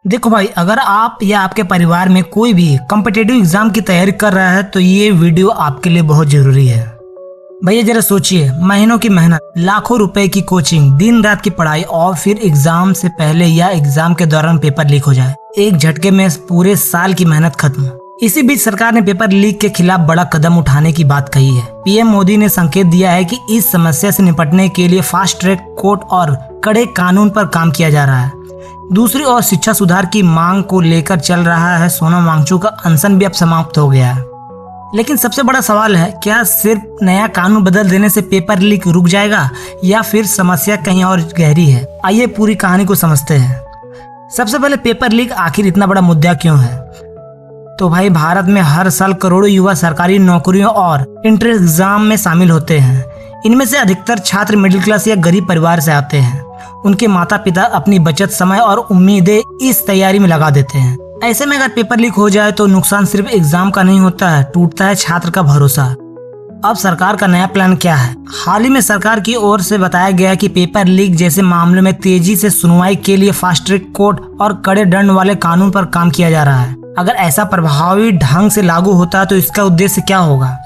देखो भाई, अगर आप या आपके परिवार में कोई भी कॉम्पिटिटिव एग्जाम की तैयारी कर रहा है तो ये वीडियो आपके लिए बहुत जरूरी है। भैया जरा सोचिए, महीनों की मेहनत, लाखों रुपए की कोचिंग, दिन रात की पढ़ाई और फिर एग्जाम से पहले या एग्जाम के दौरान पेपर लीक हो जाए। एक झटके में पूरे साल की मेहनत खत्म। इसी बीच सरकार ने पेपर लीक के खिलाफ बड़ा कदम उठाने की बात कही है। पीएम मोदी ने संकेत दिया है कि इस समस्या से निपटने के लिए फास्ट ट्रैक कोर्ट और कड़े कानून पर काम किया जा रहा है। दूसरी ओर शिक्षा सुधार की मांग को लेकर चल रहा है सोनम वांगचुक का अनशन भी अब समाप्त हो गया है। लेकिन सबसे बड़ा सवाल है, क्या सिर्फ नया कानून बदल देने से पेपर लीक रुक जाएगा या फिर समस्या कहीं और गहरी है? आइए पूरी कहानी को समझते हैं। सबसे पहले, पेपर लीक आखिर इतना बड़ा मुद्दा क्यों है? तो भाई, भारत में हर साल करोड़ों युवा सरकारी नौकरियों और एंट्रेंस एग्जाम में शामिल होते हैं। इनमें से अधिकतर छात्र मिडिल क्लास या गरीब परिवार से आते हैं। उनके माता पिता अपनी बचत, समय और उम्मीदें इस तैयारी में लगा देते हैं। ऐसे में अगर पेपर लीक हो जाए तो नुकसान सिर्फ एग्जाम का नहीं होता है, टूटता है छात्र का भरोसा। अब सरकार का नया प्लान क्या है? हाल ही में सरकार की ओर से बताया गया कि पेपर लीक जैसे मामलों में तेजी से सुनवाई के लिए फास्ट ट्रैक कोर्ट और कड़े दंड वाले कानून पर काम किया जा रहा है। अगर ऐसा प्रभावी ढंग से लागू होता है तो इसका उद्देश्य क्या होगा?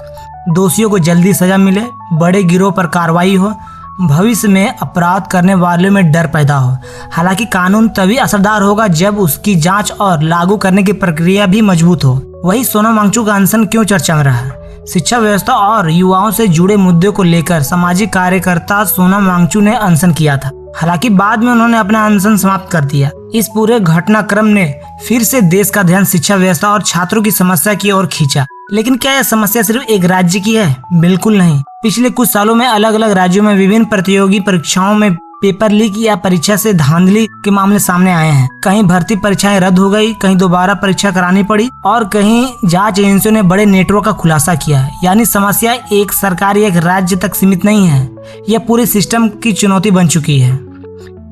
दोषियों को जल्दी सजा मिले, बड़े गिरोह पर कार्रवाई हो, भविष्य में अपराध करने वालों में डर पैदा हो। हालांकि कानून तभी असरदार होगा जब उसकी जांच और लागू करने की प्रक्रिया भी मजबूत हो। वही सोनम वांगचुक का अनशन क्यों चर्चा में रहा है? शिक्षा व्यवस्था और युवाओं से जुड़े मुद्दों को लेकर सामाजिक कार्यकर्ता सोनम वांगचुक ने अनशन किया था। हालांकि बाद में उन्होंने अपना अनशन समाप्त कर दिया। इस पूरे घटनाक्रम ने फिर से देश का ध्यान शिक्षा व्यवस्था और छात्रों की समस्या की ओर खींचा। लेकिन क्या यह समस्या सिर्फ एक राज्य की है? बिल्कुल नहीं। पिछले कुछ सालों में अलग अलग राज्यों में विभिन्न प्रतियोगी परीक्षाओं में पेपर लीक या परीक्षा से धांधली के मामले सामने आए हैं। कहीं भर्ती परीक्षाएं रद्द हो गई, कहीं दोबारा परीक्षा करानी पड़ी और कहीं जांच एजेंसियों ने बड़े नेटवर्क का खुलासा किया। यानी समस्या एक सरकार या एक राज्य तक सीमित नहीं है, यह पूरे सिस्टम की चुनौती बन चुकी है।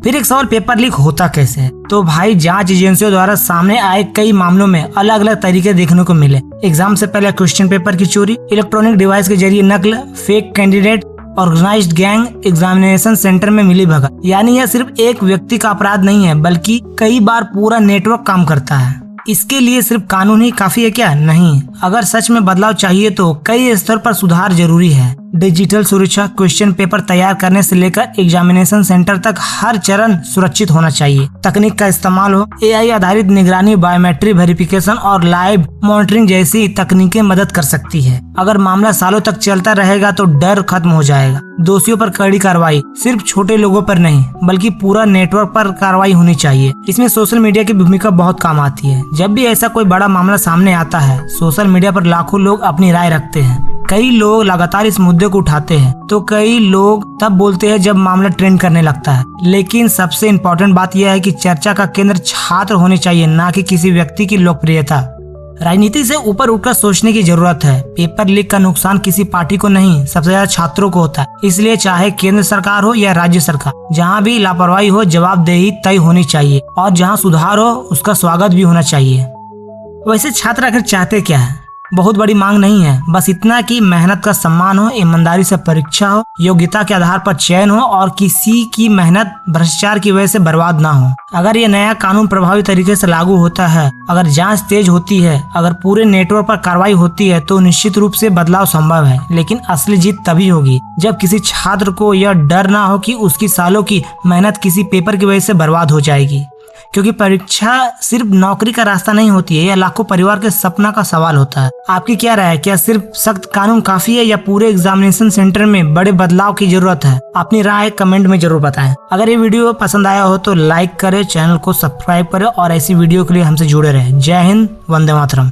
फिर एक सवाल, पेपर लीक होता कैसे है? तो भाई, जांच एजेंसियों द्वारा सामने आए कई मामलों में अलग अलग तरीके देखने को मिले। एग्जाम से पहले क्वेश्चन पेपर की चोरी, इलेक्ट्रॉनिक डिवाइस के जरिए नकल, fake candidate, organised gang, examination centre में मिली भगत। यानी यह सिर्फ एक व्यक्ति का अपराध नहीं है, बल्कि कई बार पूरा नेटवर्क काम करता है। इसके लिए सिर्फ कानून ही काफी है क्या? नहीं। अगर सच में बदलाव चाहिए तो कई स्तर पर सुधार जरूरी है। डिजिटल सुरक्षा, क्वेश्चन पेपर तैयार करने से लेकर एग्जामिनेशन सेंटर तक हर चरण सुरक्षित होना चाहिए। तकनीक का इस्तेमाल हो, एआई आधारित निगरानी, बायोमेट्रिक वेरिफिकेशन और लाइव मॉनिटरिंग जैसी तकनीकें मदद कर सकती है। अगर मामला सालों तक चलता रहेगा तो डर खत्म हो जाएगा। दोषियों पर कड़ी कार्रवाई, सिर्फ छोटे लोगों पर नहीं बल्कि पूरा नेटवर्क पर कार्रवाई होनी चाहिए। इसमें सोशल मीडिया की भूमिका बहुत काम आती है। जब भी ऐसा कोई बड़ा मामला सामने आता है, सोशल मीडिया पर लाखों लोग अपनी राय रखते हैं। कई लोग लगातार इस मुद्दे को उठाते हैं तो कई लोग तब बोलते हैं जब मामला ट्रेंड करने लगता है। लेकिन सबसे इम्पोर्टेंट बात यह है कि चर्चा का केंद्र छात्र होने चाहिए, ना कि किसी व्यक्ति की लोकप्रियता। राजनीति से ऊपर उठकर सोचने की जरूरत है। पेपर लीक का नुकसान किसी पार्टी को नहीं, सबसे ज्यादा छात्रों को होता है। इसलिए चाहे केंद्र सरकार हो या राज्य सरकार, जहाँ भी लापरवाही हो जवाबदेही तय होनी चाहिए और जहाँ सुधार हो उसका स्वागत भी होना चाहिए। वैसे छात्र आखिर चाहते क्या है? बहुत बड़ी मांग नहीं है, बस इतना कि मेहनत का सम्मान हो, ईमानदारी से परीक्षा हो, योग्यता के आधार पर चयन हो और किसी की मेहनत भ्रष्टाचार की वजह से बर्बाद ना हो। अगर ये नया कानून प्रभावी तरीके से लागू होता है, अगर जांच तेज होती है, अगर पूरे नेटवर्क पर कार्रवाई होती है तो निश्चित रूप से बदलाव संभव है। लेकिन असली जीत तभी होगी जब किसी छात्र को यह डर ना हो कि उसकी सालों की मेहनत किसी पेपर की वजह से बर्बाद हो जाएगी। क्योंकि परीक्षा सिर्फ नौकरी का रास्ता नहीं होती है, यह लाखों परिवार के सपना का सवाल होता है। आपकी क्या राय है? क्या सिर्फ सख्त कानून काफी है या पूरे एग्जामिनेशन सेंटर में बड़े बदलाव की जरूरत है? अपनी राय कमेंट में जरूर बताएं। अगर ये वीडियो पसंद आया हो तो लाइक करें, चैनल को सब्सक्राइब करें और ऐसी वीडियो के लिए हमसे जुड़े रहें। जय हिंद, वंदे मातरम।